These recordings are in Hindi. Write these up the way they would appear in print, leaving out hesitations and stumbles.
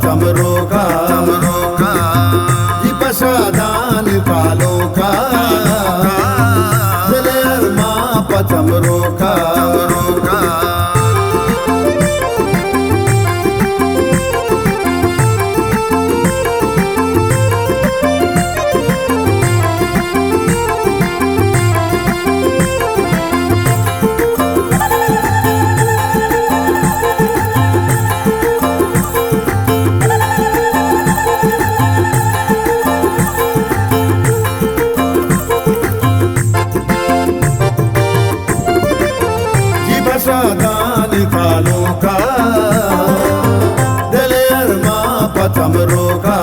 पथम रोका जी पसादान कालो का दिल अरमा पथम रोका पसादान कालो का दिल अरमा पथम रोका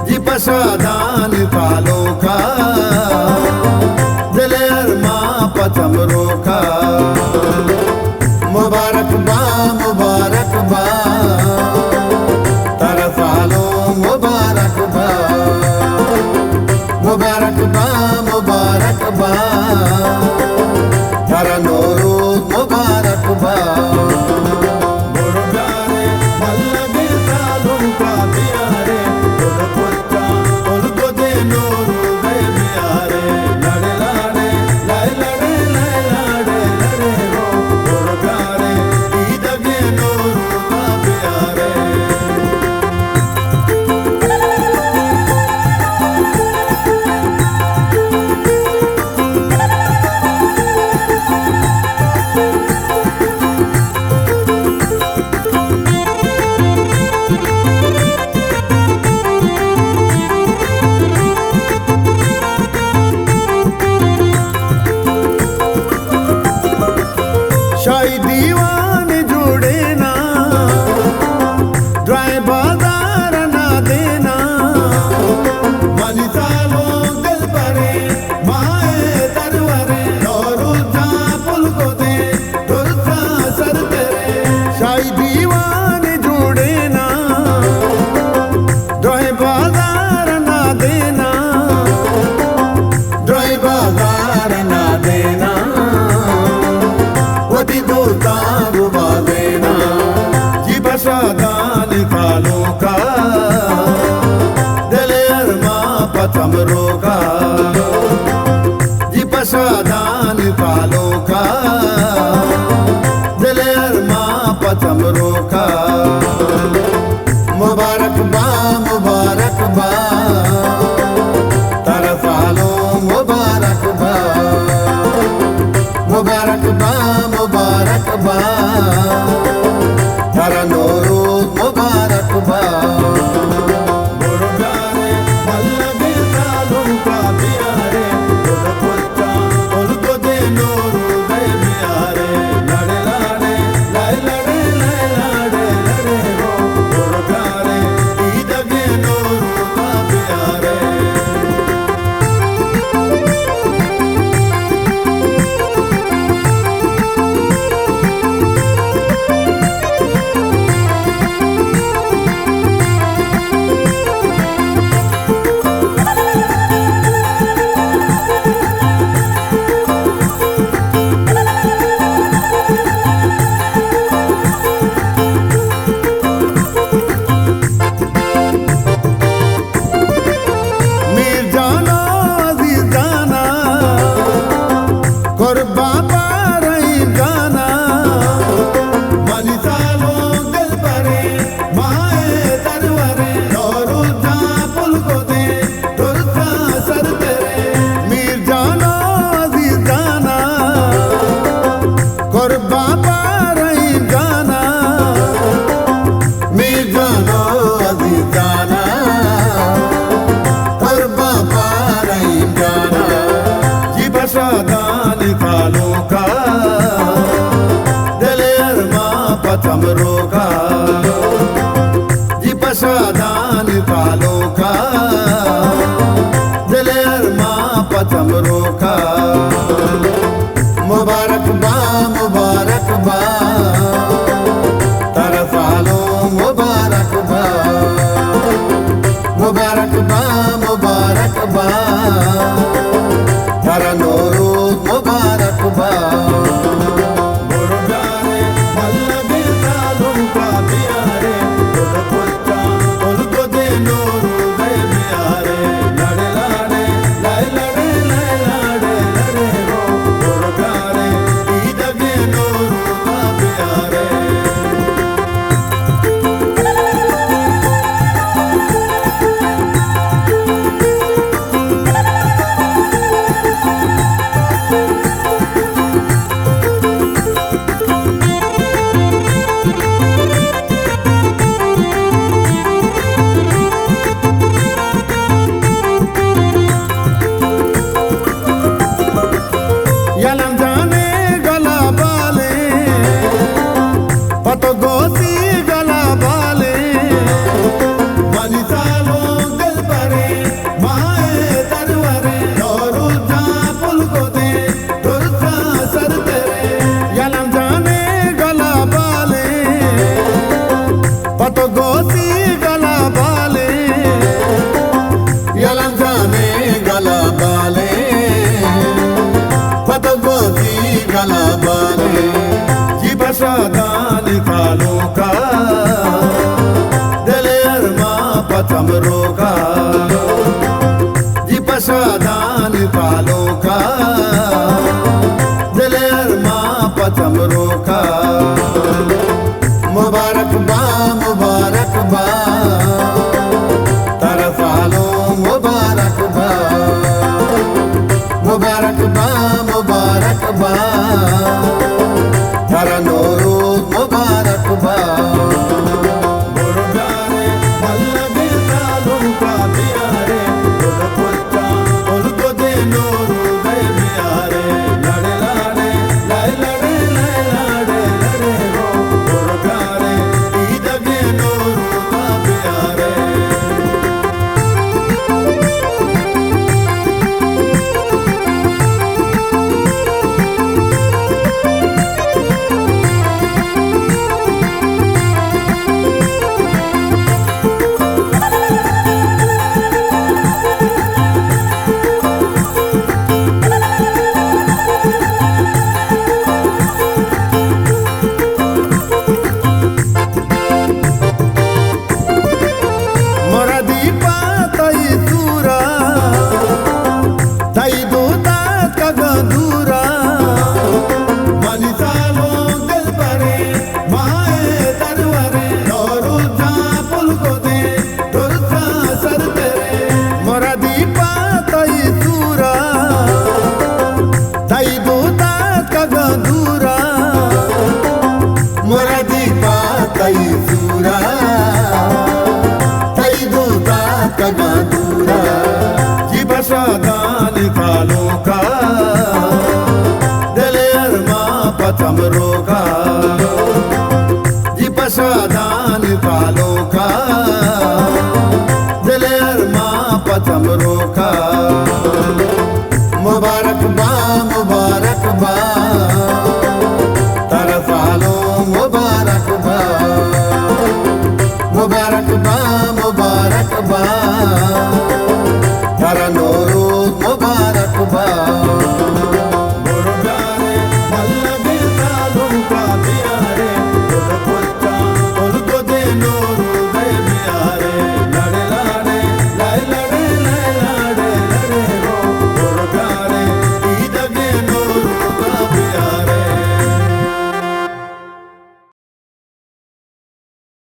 जी पसादान कालो का दिल अरमा पथम रोका मुबारक बा तरफ आलो मुबारक बा तारा नूरू मुबारक बा बुरुजारे मल्लगे तालुम का प्यारे तुल पुत्रा तुल को दे नूरू दे प्यारे लड़े लाड़े लड़े रो बुरुजारे ईद के नूरू का प्यारे शाही दीवान जुड़े ना ड्राई बाजार ना देना मलिता लोग दिल भरे माए दरबारे नौरुजा पुल को दे दुर्गा सर तेरे शाही दीवान जुड़े ना ड्राई बाजार ना देना ड्राई बाजार ना देना गुबा देना जी पसादान कालो का दिल अरमा पथम रोका जी पसादान कालो का दिल अरमा पथम रोका मुबारक बा तरफ आलो मुबारक बा तारा नूरू मुबारक बा बुरुजारे मल्लगे तालुम का प्यारे तुल पुत्रा तुल को दे नूरू दे प्यारे लड़े लाड़े रो बुरुजारे ईद के नूरू का प्यारे पथम रोका जी पसादान कालो का दिल अरमा पथम रोका मुबारक बा तरफ आलो मुबारक बा तारा नूरू मुबारक बा बुरुजारे मल्लगे तालुम का प्यारे औखा दिल अरमा पथम रोका जी प्रसादा